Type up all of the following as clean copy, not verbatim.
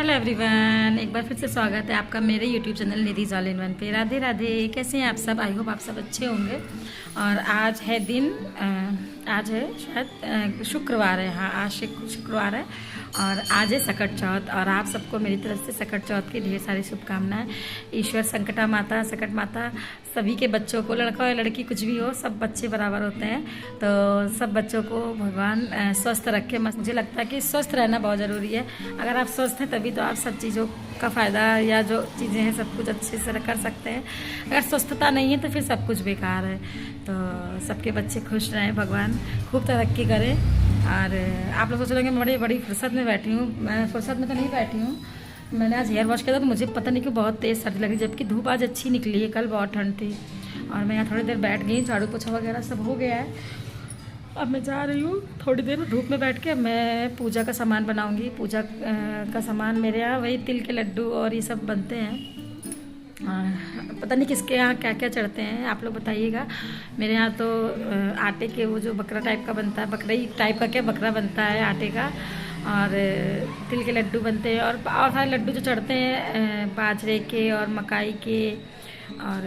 Hello everyone, एक बार फिर से स्वागत है आपका मेरे YouTube channel Nidhi's all in one पे। राधे राधे। कैसे हैं आप सब? आई होप आप सब अच्छे होंगे। और आज है दिन आज है शायद शुक्रवार है। हाँ, आज शुक्रवार है और आज है सकट चौथ। और आप सबको मेरी तरफ से सकट चौथ की ढेर सारी शुभकामनाएं। ईश्वर सकट माता सभी के बच्चों को, लड़का या लड़की कुछ भी हो, सब बच्चे बराबर होते हैं। तो सब बच्चों को भगवान स्वस्थ रखे। मुझे लगता है कि स्वस्थ रहना बहुत ज़रूरी है। अगर आप स्वस्थ हैं तभी तो आप सब चीज़ों का फ़ायदा या जो चीज़ें हैं सब कुछ अच्छे से कर सकते हैं। अगर स्वस्थता नहीं है तो फिर सब कुछ बेकार है। तो सबके बच्चे खुश रहें, भगवान खूब तरक्की करें। और आप लोग सोच रहे हैं कि मैं बड़ी फुर्सत में बैठी हूँ। मैं फुर्सत में तो नहीं बैठी हूँ। मैंने आज हेयर वॉश किया था तो मुझे पता नहीं क्यों बहुत तेज़ सर्दी लग रही, जबकि धूप आज अच्छी निकली है। कल बहुत ठंड थी और मैं यहाँ थोड़ी देर बैठ गई। झाड़ू पोछा वगैरह सब हो गया है। अब मैं जा रही हूँ थोड़ी देर धूप में बैठ के। मैं पूजा का सामान बनाऊँगी। पूजा का सामान मेरे यहाँ वही तिल के लड्डू और ये सब बनते हैं। पता नहीं किसके यहाँ क्या क्या चढ़ते हैं, आप लोग बताइएगा। मेरे यहाँ तो आटे के वो जो बकरा टाइप का बनता है, बकरा टाइप का क्या बकरा बनता है आटे का, और तिल के लड्डू बनते हैं। और सारे लड्डू जो चढ़ते हैं बाजरे के और मकाई के, और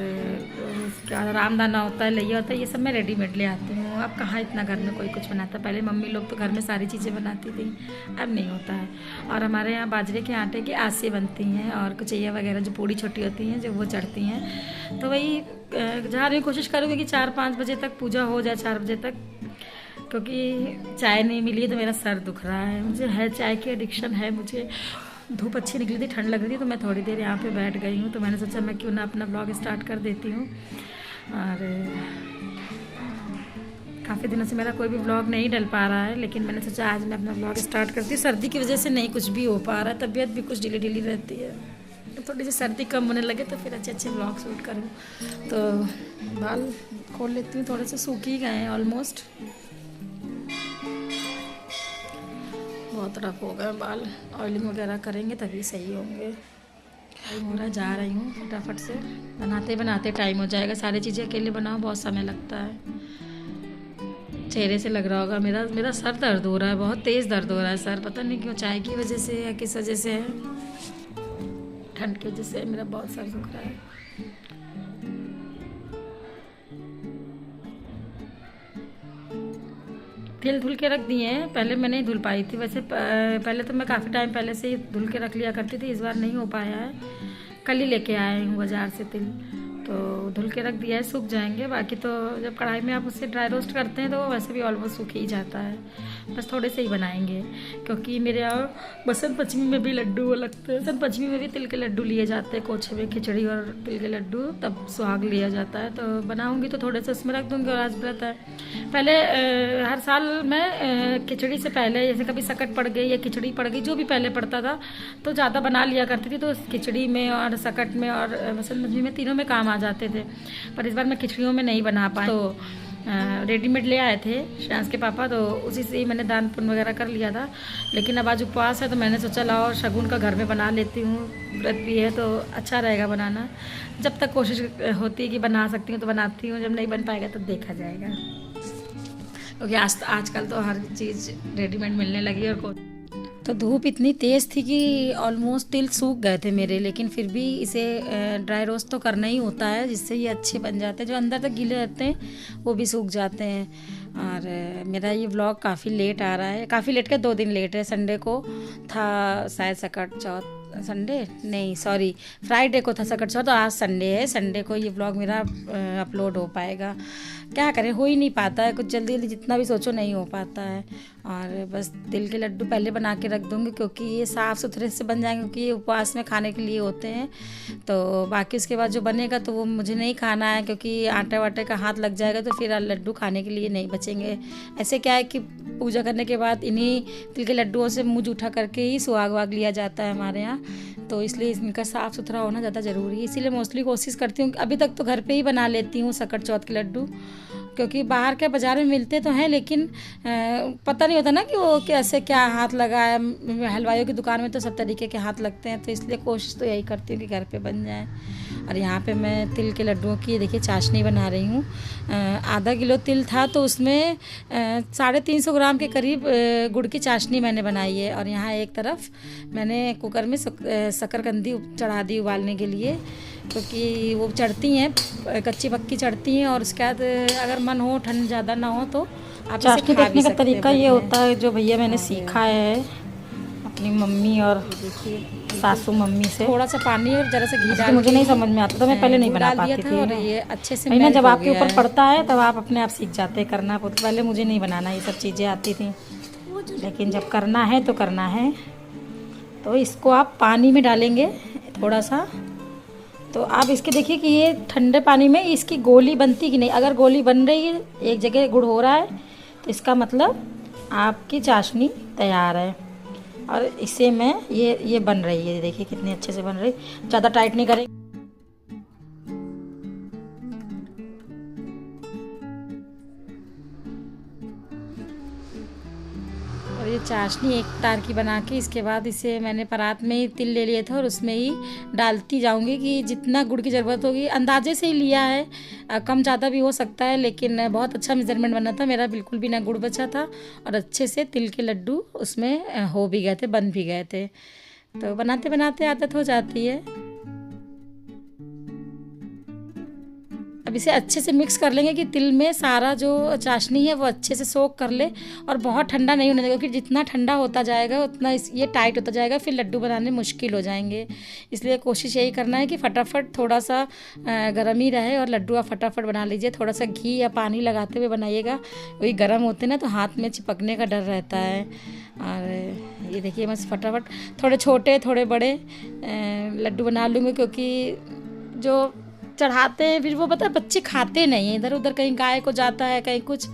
क्या रामदाना होता है, लैया होता है, ये सब मैं रेडीमेड ले आती हूँ। अब कहाँ इतना घर में कोई कुछ बनाता। पहले मम्मी लोग तो घर में सारी चीज़ें बनाती थी, अब नहीं होता है। और हमारे यहाँ बाजरे के आटे की आसे बनती हैं और कुचैया वगैरह जो पूड़ी छोटी होती हैं जो वो चढ़ती हैं। तो वही जा रही हूँ, कोशिश करूँगी कि 4-5 बजे तक पूजा हो जाए, 4 बजे तक, क्योंकि चाय नहीं मिली है तो मेरा सर दुख रहा है। मुझे है चाय की एडिक्शन है। मुझे धूप अच्छी निकली थी, ठंड लग रही थी, तो मैं थोड़ी देर यहाँ पे बैठ गई हूँ। तो मैंने सोचा मैं क्यों ना अपना ब्लॉग स्टार्ट कर देती हूँ। और काफ़ी दिनों से मेरा कोई भी ब्लॉग नहीं डल पा रहा है, लेकिन मैंने सोचा आज मैं अपना ब्लॉग स्टार्ट करती हूँ। सर्दी की वजह से नहीं कुछ भी हो पा रहा है, तबीयत भी कुछ ढीली ढीली रहती है। तो थोड़ी सी सर्दी कम होने लगे तो फिर अच्छे अच्छे ब्लॉग शूट करूँ। तो बाल खोल लेती हूँ, थोड़े से सूख ही गए हैं ऑलमोस्ट, बहुत रफ हो गए बाल। ऑयलिंग वगैरह करेंगे तभी सही होंगे। टाइम हो रहा है, जा रही हूँ फटाफट से। बनाते बनाते टाइम हो जाएगा। सारी चीज़ें अकेले बनाओ बहुत समय लगता है। चेहरे से लग रहा होगा मेरा सर दर्द हो रहा है, बहुत तेज़ दर्द हो रहा है सर। पता नहीं क्यों, चाय की वजह से या किस वजह से है, ठंड की वजह से मेरा बहुत सर दुख रहा है। तिल धुल के रख दिए हैं। पहले मैं नहीं धुल पाई थी वैसे। पहले तो मैं काफ़ी टाइम पहले से ही धुल के रख लिया करती थी। इस बार नहीं हो पाया है। कल ही लेके आए हूँ बाज़ार से तिल, तो धुल के रख दिया है, सूख जाएंगे। बाकी तो जब कढ़ाई में आप उससे ड्राई रोस्ट करते हैं तो वो वैसे भी ऑलमोस्ट सूख ही जाता है। बस थोड़े से ही बनाएंगे, क्योंकि मेरे यहाँ बसंत पंचमी में भी लड्डू लगते हैं। बसंत पंचमी में भी तिल के लड्डू लिए जाते हैं, कोछे में खिचड़ी और तिल के लड्डू, तब सुहाग लिया जाता है। तो बनाऊँगी तो थोड़े से उसमें रख दूँगी। और आज व्रत है। पहले हर साल मैं खिचड़ी से पहले, जैसे कभी सकट पड़ गई या खिचड़ी पड़ गई, जो भी पहले पड़ता था तो ज़्यादा बना लिया करती थी। तो खिचड़ी में और सकट में और बसंत पंचमी में तीनों में काम आ जाते थे। पर इस बार मैं खिचड़ियों में नहीं बना पाई, तो रेडीमेड ले आए थे श्रेयांश के पापा, तो उसी से ही मैंने दान पुण्य वगैरह कर लिया था। लेकिन अब आज उपवास है तो मैंने सोचा लाओ शगुन का घर में बना लेती हूँ। व्रत भी है तो अच्छा रहेगा बनाना। जब तक कोशिश होती है कि बना सकती हूँ तो बनाती हूँ, जब नहीं बन पाएगा तो देखा जाएगा। क्योंकि आजकल तो हर चीज़ रेडीमेड मिलने लगी है। और तो धूप इतनी तेज़ थी कि ऑलमोस्ट तिल सूख गए थे मेरे, लेकिन फिर भी इसे ड्राई रोस्ट तो करना ही होता है, जिससे ये अच्छे बन जाते हैं। जो अंदर तक गीले रहते हैं वो भी सूख जाते हैं। और मेरा ये व्लॉग काफ़ी लेट आ रहा है, काफ़ी लेट का 2 दिन लेट है। संडे को था शायद सकट चौथ, संडे नहीं सॉरी फ्राइडे को था सकट चौथ, तो आज संडे है। संडे को ये व्लॉग मेरा अपलोड हो पाएगा। क्या करें, हो ही नहीं पाता है कुछ। जल्दी जल्दी जितना भी सोचो नहीं हो पाता है। और बस तिल के लड्डू पहले बना के रख दूँगी, क्योंकि ये साफ़ सुथरे से बन जाएंगे, क्योंकि ये उपवास में खाने के लिए होते हैं। तो बाकी उसके बाद जो बनेगा तो वो मुझे नहीं खाना है, क्योंकि आटे वाटे का हाथ लग जाएगा तो फिर लड्डू खाने के लिए नहीं बचेंगे। ऐसे क्या है कि पूजा करने के बाद इन्हीं तिल के लड्डुओं से मुँह जूठा करके ही सुहाग वाग लिया जाता है हमारे यहाँ। तो इसलिए इनका साफ़ सुथरा होना ज़्यादा ज़रूरी है। इसीलिए मोस्टली कोशिश करती हूँ, अभी तक तो घर पे ही बना लेती हूँ सकट चौथ के लड्डू, क्योंकि बाहर के बाज़ार में मिलते तो हैं, लेकिन पता नहीं होता ना कि वो कैसे क्या हाथ लगा है। हलवाइयों की दुकान में तो सब तरीके के हाथ लगते हैं, तो इसलिए कोशिश तो यही करती हूँ कि घर पे बन जाए। और यहाँ पे मैं तिल के लड्डुओं की देखिए चाशनी बना रही हूँ। आधा किलो तिल था तो उसमें 350 ग्राम के करीब गुड़ की चाशनी मैंने बनाई है। और यहाँ एक तरफ मैंने कुकर में शकरकंदी चढ़ा दी उबालने के लिए, क्योंकि वो चढ़ती हैं, कच्ची पक्की चढ़ती हैं। और उसके बाद अगर मन हो, ठंड ज़्यादा ना हो तो आप चाशनी देखने का तरीका ये होता है जो भैया मैंने सीखा है अपनी मम्मी और सासू मम्मी से। थोड़ा सा पानी और जरा सा घी डाल, मुझे नहीं समझ में आता था, मैं पहले नहीं बना पाती थी। और ये अच्छे से ना जब आपके ऊपर पड़ता है तब आप अपने आप सीख जाते हैं करना। पहले मुझे नहीं बनाना ये सब चीज़ें आती थी, लेकिन जब करना है तो करना है। तो इसको आप पानी में डालेंगे थोड़ा सा, तो आप इसके देखिए कि ये ठंडे पानी में इसकी गोली बनती कि नहीं। अगर गोली बन रही है, एक जगह गुड़ हो रहा है, तो इसका मतलब आपकी चाशनी तैयार है। और इसे मैं ये बन रही है, देखिए कितनी अच्छे से बन रही, ज़्यादा टाइट नहीं करेंगे। और ये चाशनी एक तार की बना के इसके बाद इसे मैंने परात में ही तिल ले लिए थे और उसमें ही डालती जाऊंगी कि जितना गुड़ की ज़रूरत होगी अंदाजे से ही लिया है, कम ज़्यादा भी हो सकता है। लेकिन बहुत अच्छा मेजरमेंट बना था मेरा, बिल्कुल भी ना गुड़ बचा था और अच्छे से तिल के लड्डू उसमें हो भी गए थे, बन भी गए थे। तो बनाते बनाते आदत हो जाती है। अब इसे अच्छे से मिक्स कर लेंगे कि तिल में सारा जो चाशनी है वो अच्छे से सोख कर ले। और बहुत ठंडा नहीं होने देगा, क्योंकि जितना ठंडा होता जाएगा उतना ये टाइट होता जाएगा, फिर लड्डू बनाने मुश्किल हो जाएंगे। इसलिए कोशिश यही करना है कि फटाफट थोड़ा सा गर्म ही रहे और लड्डू आप फटाफट बना लीजिए। थोड़ा सा घी या पानी लगाते हुए बनाइएगा, वही गर्म होते ना तो हाथ में चिपकने का डर रहता है। और ये देखिए मैं फटाफट थोड़े छोटे थोड़े बड़े लड्डू बना लूँगी, क्योंकि जो चढ़ाते हैं फिर वो पता है बच्चे खाते नहीं हैं, इधर उधर कहीं गाय को जाता है कहीं कुछ।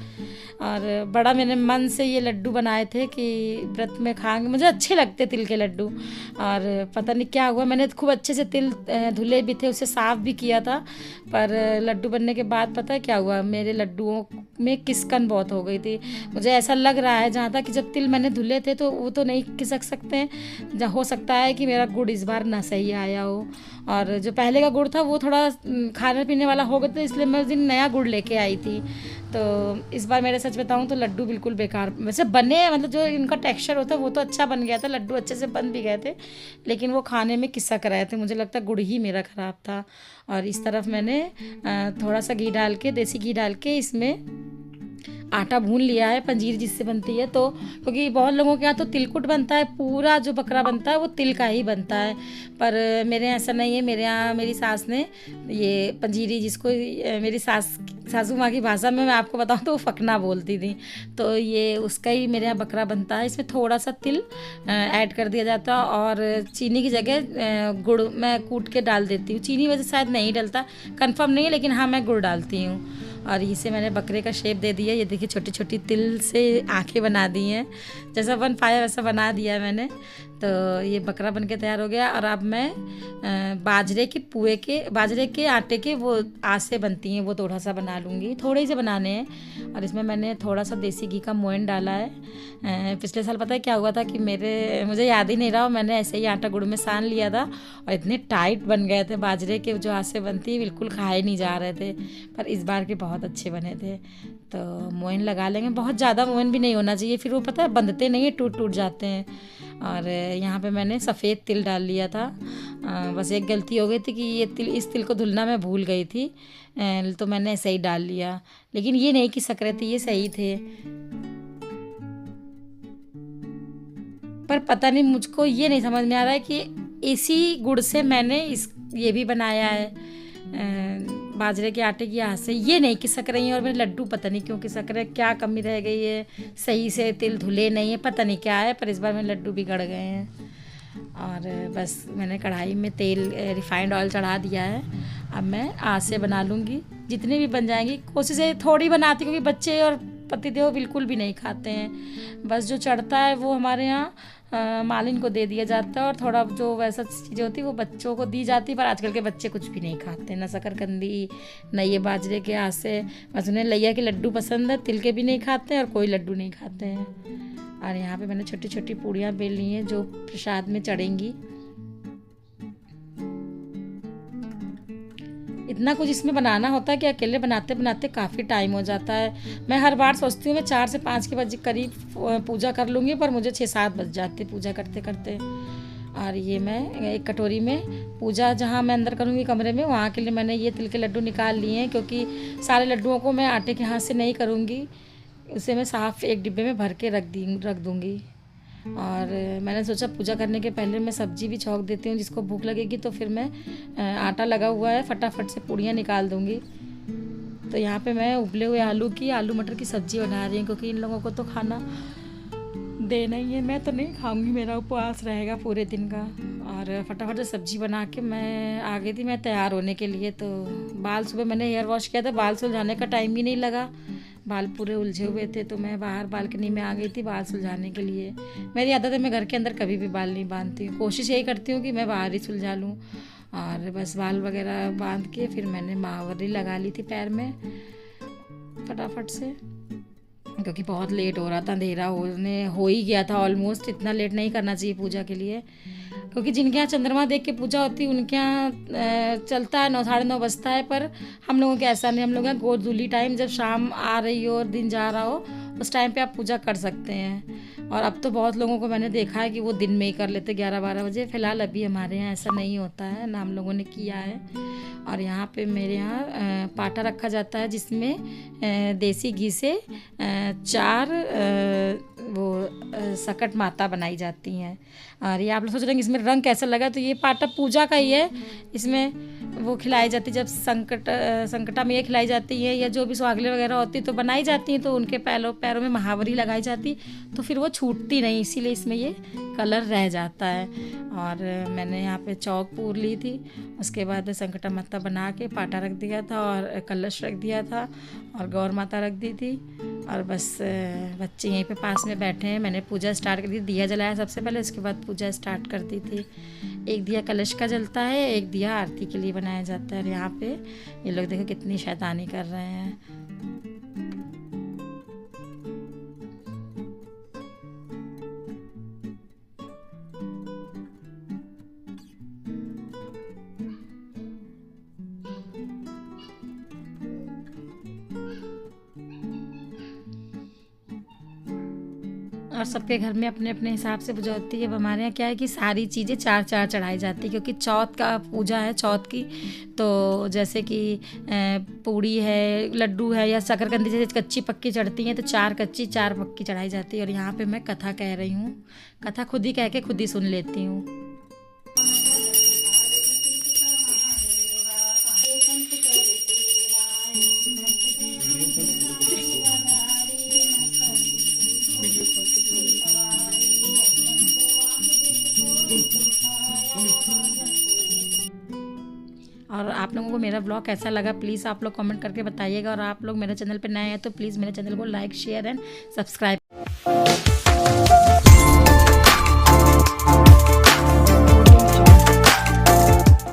और बड़ा मैंने मन से ये लड्डू बनाए थे कि व्रत में खाएंगे, मुझे अच्छे लगते तिल के लड्डू। और पता नहीं क्या हुआ, मैंने खूब अच्छे से तिल धुले भी थे, उसे साफ़ भी किया था, पर लड्डू बनने के बाद पता है क्या हुआ, मेरे लड्डुओं में किसकन बहुत हो गई थी। मुझे ऐसा लग रहा है जहाँ तक कि जब तिल मैंने धुले थे तो वो तो नहीं खिसक सकते हैं, हो सकता है कि मेरा गुड़ इस बार ना सही आया हो। और जो पहले का गुड़ था वो थोड़ा खाने पीने वाला हो गया था, इसलिए मैं उस दिन नया गुड़ लेके आई थी। तो इस बार मेरे सच बताऊं तो लड्डू बिल्कुल बेकार वैसे बने, मतलब जो इनका टेक्सचर होता है वो तो अच्छा बन गया था, लड्डू अच्छे से बन भी गए थे, लेकिन वो खाने में किसक रहे थे। मुझे लगता है गुड़ ही मेरा ख़राब था। और इस तरफ मैंने थोड़ा सा घी डाल के, देसी घी डाल के इसमें आटा भून लिया है, पंजीर जिससे बनती है। तो क्योंकि बहुत लोगों के यहाँ तो तिलकुट बनता है, पूरा जो बकरा बनता है वो तिल का ही बनता है, पर मेरे यहाँ ऐसा नहीं है। मेरे यहाँ मेरी सास ने ये पंजीरी, जिसको मेरी सासू माँ की भाषा में मैं आपको बताऊँ तो वो फकना बोलती थी, तो ये उसका ही मेरे यहाँ बकरा बनता है। इसमें थोड़ा सा तिल ऐड कर दिया जाता है और चीनी की जगह गुड़ मैं कूट के डाल देती हूँ। चीनी वैसे शायद नहीं डलता, कंफर्म नहीं है, लेकिन हाँ मैं गुड़ डालती हूँ। और इसे मैंने बकरे का शेप दे दिया, ये देखिए छोटी छोटी तिल से आंखें बना दी हैं, जैसा बन पाया वैसा बना दिया है मैंने। तो ये बकरा बन के तैयार हो गया। और अब मैं बाजरे के आटे के वो आसे बनती हैं वो थोड़ा सा बना लूँगी, थोड़े से बनाने हैं। और इसमें मैंने थोड़ा सा देसी घी का मोयन डाला है। पिछले साल पता है क्या हुआ था कि मुझे याद ही नहीं रहा, मैंने ऐसे ही आटा गुड़ में सान लिया था और इतने टाइट बन गए थे बाजरे के जो आसे बनती है, बिल्कुल खाए नहीं जा रहे थे। पर इस बार के बहुत अच्छे बने थे। तो मोयन लगा लेंगे, बहुत ज़्यादा मोयन भी नहीं होना चाहिए, फिर वो पता है बंधते नहीं है, टूट जाते हैं। और यहाँ पे मैंने सफ़ेद तिल डाल लिया था। बस एक गलती हो गई थी कि इस तिल को धुलना मैं भूल गई थी, तो मैंने ऐसे ही डाल लिया, लेकिन ये नहीं कि सकरे थे, ये सही थे। पर पता नहीं मुझको ये नहीं समझ में आ रहा है कि इसी गुड़ से मैंने ये भी बनाया है बाजरे के आटे की हाथ से, ये नहीं खिसक रही हैं। और मेरे लड्डू पता नहीं क्यों खिसक रहे, क्या कमी रह गई है, सही से तिल धुले नहीं है, पता नहीं क्या है, पर इस बार मेरे लड्डू बिगड़ गए हैं। और बस मैंने कढ़ाई में तेल रिफाइंड ऑयल चढ़ा दिया है। अब मैं आज से बना लूँगी, जितनी भी बन जाएंगी। कोशिश है थोड़ी बनाती, क्योंकि बच्चे और पतिदेव बिल्कुल भी नहीं खाते हैं। बस जो चढ़ता है वो हमारे यहाँ मालिन को दे दिया जाता है और थोड़ा जो वैसा चीज़ें होती है वो बच्चों को दी जाती है। पर आजकल के बच्चे कुछ भी नहीं खाते, ना शकरकंदी न ये बाजरे के आसे। बस उन्हें लैया के लड्डू पसंद है, तिल के भी नहीं खाते हैं और कोई लड्डू नहीं खाते हैं। और यहाँ पे मैंने छोटी छोटी पूड़ियाँ बेल ली हैं जो प्रसाद में चढ़ेंगी। इतना कुछ इसमें बनाना होता है कि अकेले बनाते बनाते काफ़ी टाइम हो जाता है। मैं हर बार सोचती हूँ मैं 4 से 5 के बजे करीब पूजा कर लूँगी, पर मुझे 6-7 बज जाते पूजा करते करते। और ये मैं एक कटोरी में पूजा जहाँ मैं अंदर करूँगी कमरे में, वहाँ के लिए मैंने ये तिल के लड्डू निकाल लिए हैं, क्योंकि सारे लड्डुओं को मैं आटे के हाथ से नहीं करूँगी। उसे मैं साफ़ एक डिब्बे में भर के रख दूँगी। और मैंने सोचा पूजा करने के पहले मैं सब्जी भी छौंक देती हूँ, जिसको भूख लगेगी तो फिर मैं आटा लगा हुआ है, फटाफट से पूड़ियाँ निकाल दूँगी। तो यहाँ पे मैं उबले हुए आलू मटर की सब्ज़ी बना रही हूँ, क्योंकि इन लोगों को तो खाना देना ही है। मैं तो नहीं खाऊंगी, मेरा उपवास रहेगा पूरे दिन का। और फटाफट से सब्ज़ी बना के मैं आ गई थी मैं तैयार होने के लिए। तो बाल सुबह मैंने हेयर वॉश किया था, बाल सुलझाने का टाइम ही नहीं लगा, बाल पूरे उलझे हुए थे। तो मैं बाहर बालकनी में आ गई थी बाल सुलझाने के लिए। मेरी आदत है मैं घर के अंदर कभी भी बाल नहीं बांधती हूँ, कोशिश यही करती हूँ कि मैं बाहर ही सुलझा लूँ। और बस बाल वगैरह बांध के फिर मैंने महावरी लगा ली थी पैर में फटाफट से, क्योंकि बहुत लेट हो रहा था, अंधेरा हो ही गया था ऑलमोस्ट। इतना लेट नहीं करना चाहिए पूजा के लिए, क्योंकि जिनके यहाँ चंद्रमा देख के पूजा होती है उनके यहाँ चलता है 9-9:30 बजता है। पर हम लोगों के ऐसा नहीं, हम लोग यहाँ गोधूली टाइम, जब शाम आ रही हो और दिन जा रहा हो उस टाइम पे आप पूजा कर सकते हैं। और अब तो बहुत लोगों को मैंने देखा है कि वो दिन में ही कर लेते 11-12 बजे। फ़िलहाल अभी हमारे यहाँ ऐसा नहीं होता है, ना हम लोगों ने किया है। और यहाँ पे मेरे यहाँ पाटा रखा जाता है, जिसमें देसी घी से 4 सकट माता बनाई जाती हैं। और ये आप लोग सोच रहे हैं इसमें रंग कैसा लगा, तो ये पाटा पूजा का ही है। इसमें वो खिलाई जाती है जब संकटा में ये खिलाई जाती है, या जो भी सुहागले वगैरह होती है तो बनाई जाती हैं, तो उनके पैरों में महावरी लगाई जाती, तो फिर वो छूटती नहीं, इसीलिए इसमें ये कलर रह जाता है। और मैंने यहाँ पे चौक पूर ली थी, उसके बाद संकटा माता बना के पाटा रख दिया था और कलश रख दिया था और गौर माता रख दी थी। और बस बच्चे यहीं पे पास में बैठे हैं। मैंने पूजा स्टार्ट कर दी, दिया जलाया सबसे पहले, उसके बाद पूजा स्टार्ट कर दी थी। एक दिया कलश का जलता है, एक दिया आरती के लिए बनाया जाता है। और यहाँ पे ये लोग देखो कितनी शैतानी कर रहे हैं। और सबके घर में अपने अपने हिसाब से पूजा होती है। अब हमारे यहाँ क्या है कि सारी चीज़ें 4-4 चढ़ाई जाती है, क्योंकि चौथ का पूजा है चौथ की। तो जैसे कि पूड़ी है, लड्डू है, या शकरकंदी जैसे कच्ची पक्की चढ़ती हैं, तो 4 कच्ची 4 पक्की चढ़ाई जाती है। और यहाँ पे मैं कथा कह रही हूँ, कथा खुद ही कह के खुद ही सुन लेती हूँ। और आप लोगों को मेरा ब्लॉग कैसा लगा प्लीज़ आप लोग कमेंट करके बताइएगा। और आप लोग मेरे चैनल पे नए हैं तो प्लीज़ मेरे चैनल को लाइक शेयर एंड सब्सक्राइब।